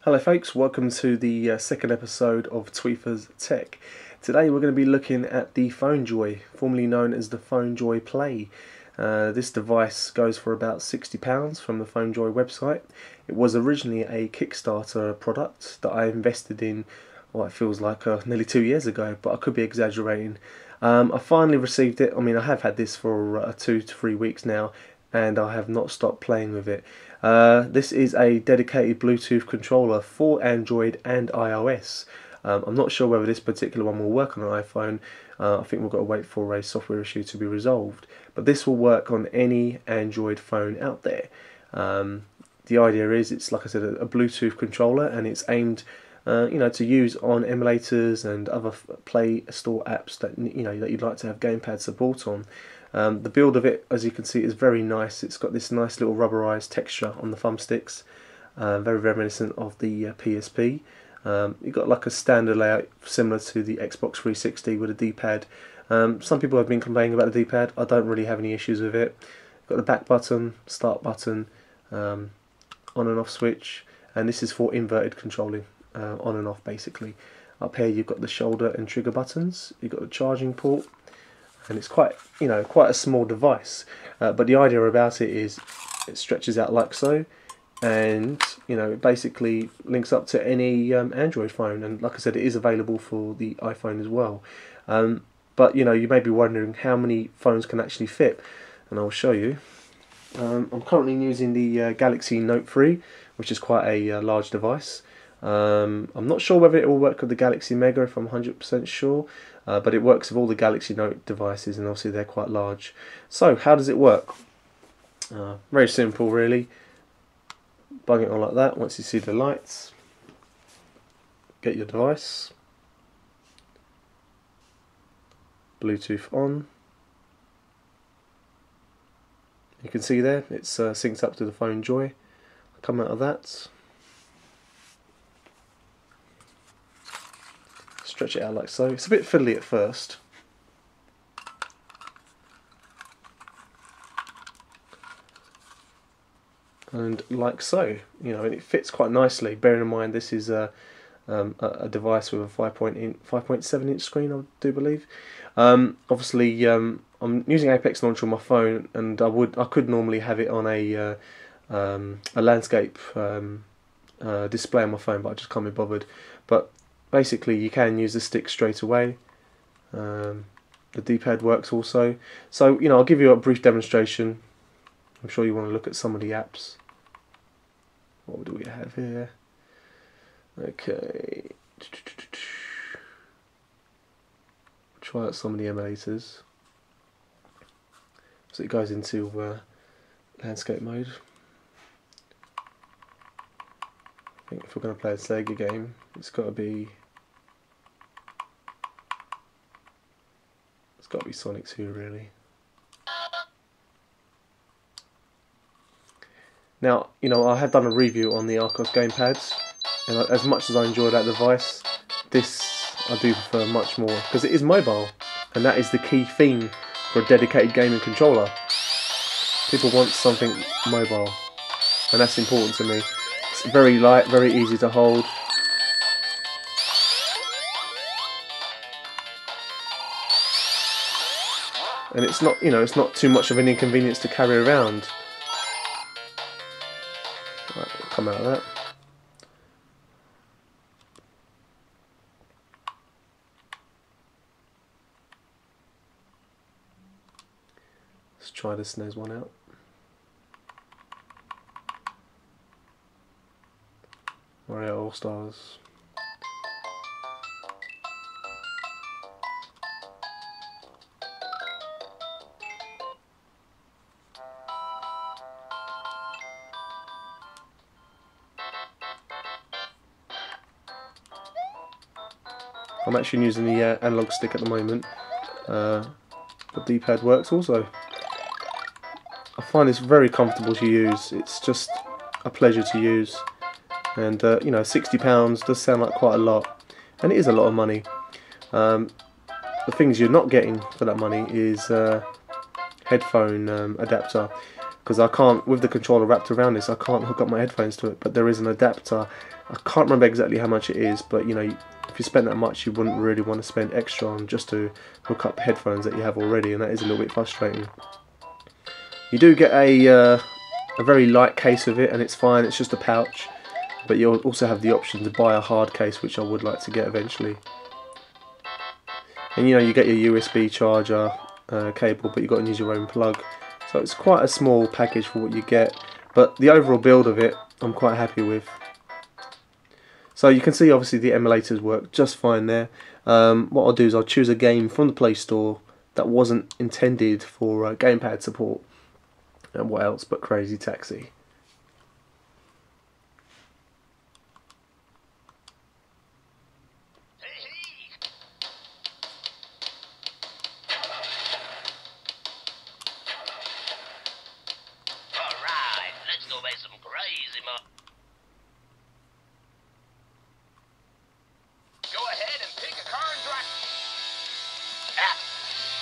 Hello folks, welcome to the second episode of Tweefer's Tech. Today we're going to be looking at the Phonejoy, formerly known as the Phonejoy Play. This device goes for about £60 from the Phonejoy website. It was originally a Kickstarter product that I invested in, well, it feels like nearly 2 years ago, but I could be exaggerating. I finally received it. I mean, I have had this for 2 to 3 weeks now, and I have not stopped playing with it. This is a dedicated Bluetooth controller for Android and iOS. I'm not sure whether this particular one will work on an iPhone. I think we've got to wait for a software issue to be resolved. But this will work on any Android phone out there. The idea is, it's like I said, a Bluetooth controller, and it's aimed to use on emulators and other Play Store apps that that you'd like to have gamepad support on. The build of it, as you can see, is very nice. It's got this nice little rubberized texture on the thumbsticks, very reminiscent of the PSP. You've got like a standard layout similar to the Xbox 360 with a D-pad. Some people have been complaining about the D-pad. I don't really have any issues with it. Got the back button, start button, on and off switch, and this is for inverted controlling, on and off basically. Up here you've got the shoulder and trigger buttons. You've got the charging port. And it's quite a small device, but the idea about it is it stretches out like so, and it basically links up to any Android phone, and like I said, it is available for the iPhone as well. But you may be wondering how many phones can actually fit, and I'll show you. I'm currently using the Galaxy Note 3, which is quite a large device. I'm not sure whether it will work with the Galaxy Mega, if I'm 100% sure, but it works with all the Galaxy Note devices, and obviously they're quite large. So how does it work? Very simple really. Bung it on like that. Once you see the lights, get your device, Bluetooth on. You can see there it's synced up to the Phonejoy. Come out of that, stretch it out like so. It's a bit fiddly at first. And like so, and it fits quite nicely. Bearing in mind this is a device with a 5.7 inch screen, I do believe. Obviously, I'm using Apex Launcher on my phone, and I could normally have it on a landscape display on my phone, but I just can't be bothered. But basically, you can use the stick straight away. The D-pad works also. So I'll give you a brief demonstration. I'm sure you want to look at some of the apps. What do we have here? Okay. Try out some of the emulators. So it goes into landscape mode. I think if we're going to play a Sega game, it's got to be Sonic 2 really. Now, I have done a review on the Arcos gamepads, and as much as I enjoy that device, this I do prefer much more, because it is mobile, and that is the key theme for a dedicated gaming controller. People want something mobile, and that's important to me. It's very light, very easy to hold. And it's not, it's not too much of an inconvenience to carry around. Right, come out of that. Let's try the SNES one out. Mario All Stars. I'm actually using the analog stick at the moment. The D-pad works also. I find this very comfortable to use. It's just a pleasure to use. And £60 does sound like quite a lot, and it is a lot of money. The things you're not getting for that money is headphone adapter. because I can't, with the controller wrapped around this, I can't hook up my headphones to it. But there is an adapter. I can't remember exactly how much it is, but you know, if you spend that much, you wouldn't really want to spend extra on just to hook up headphones that you have already, and that is a little bit frustrating. You do get a very light case with it, and it's fine. It's just a pouch, but you'll also have the option to buy a hard case, which I would like to get eventually. And you know, you get your USB charger cable, but you've got to use your own plug. So it's quite a small package for what you get, but the overall build of it, I'm quite happy with. So you can see obviously the emulators work just fine there. What I'll do is I'll choose a game from the Play Store that wasn't intended for gamepad support. And what else but Crazy Taxi. Alright, let's go make some crazy mo. Go ahead and pick a car and drive.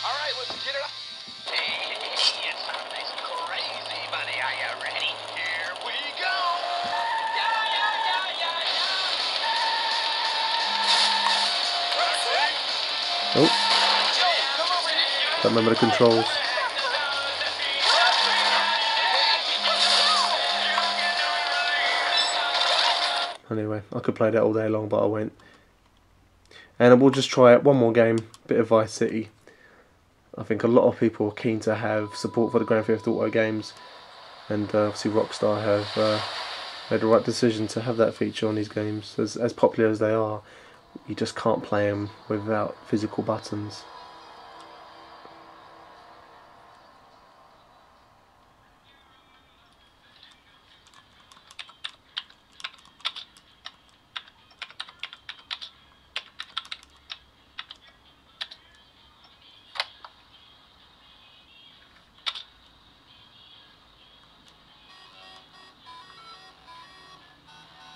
Alright, let's get it up. Hey, it's time to make some crazy money. Are you ready? Here we go. Oh, don't remember the controls. Anyway, I could play that all day long, but I won't. And we'll just try out one more game, bit of Vice City. I think a lot of people are keen to have support for the Grand Theft Auto games, and obviously Rockstar have made the right decision to have that feature on these games. As popular as they are, you just can't play them without physical buttons.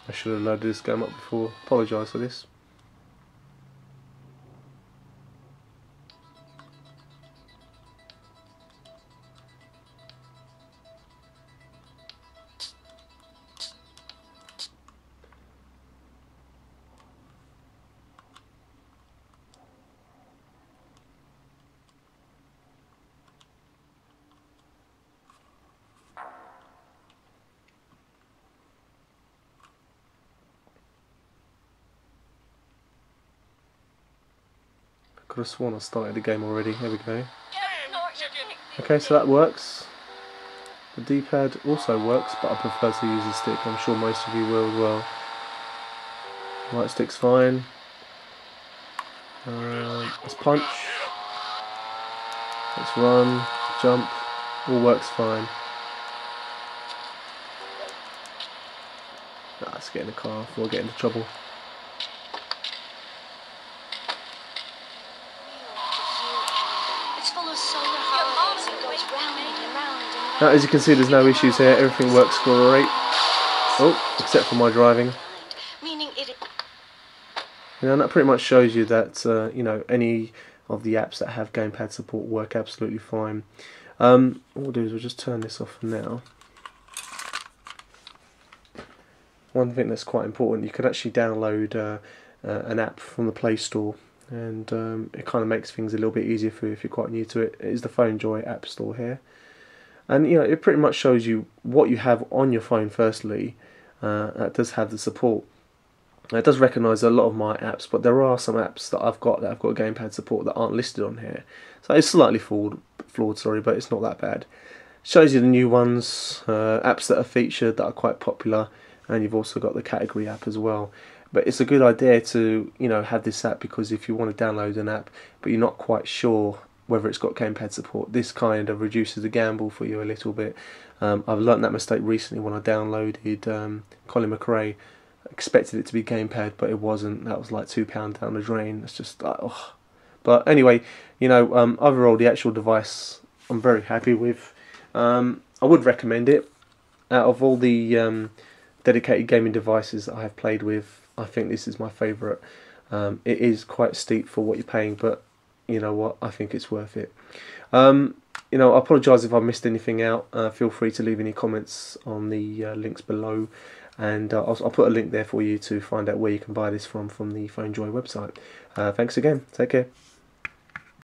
I should have loaded this game up before. Apologise for this. Could have sworn I started the game already. Here we go. Okay, so that works. The D-pad also works, but I prefer to use the stick. I'm sure most of you will as well. Right stick's fine. Let's punch. Let's run, jump. All works fine. Let's get in the car before I get into trouble. Now, as you can see, there's no issues here. Everything works great. Oh, except for my driving. And that pretty much shows you that you know, any of the apps that have gamepad support work absolutely fine. What we'll do is we'll just turn this off for now. One thing that's quite important, you can actually download an app from the Play Store, and it kind of makes things a little bit easier for you if you're quite new to it. It is the Phonejoy app store here. And you know, it pretty much shows you what you have on your phone firstly. That does have the support. It does recognise a lot of my apps, but there are some apps that I've got gamepad support that aren't listed on here. So it's slightly flawed, sorry, but it's not that bad. Shows you the new ones, apps that are featured that are quite popular, and you've also got the category app as well. But it's a good idea to, you know, have this app, because if you want to download an app but you're not quite sure whether it's got gamepad support, this kind of reduces the gamble for you a little bit. I've learnt that mistake recently when I downloaded Colin McRae. I expected it to be gamepad, but it wasn't. That was like £2 down the drain. It's just like, oh. But anyway, you know, overall the actual device I'm very happy with. I would recommend it. Out of all the dedicated gaming devices that I have played with, I think this is my favourite. It is quite steep for what you're paying, but you know what, I think it's worth it. I apologise if I missed anything out. Feel free to leave any comments on the links below, and I'll put a link there for you to find out where you can buy this from the Phonejoy website. Thanks again. Take care.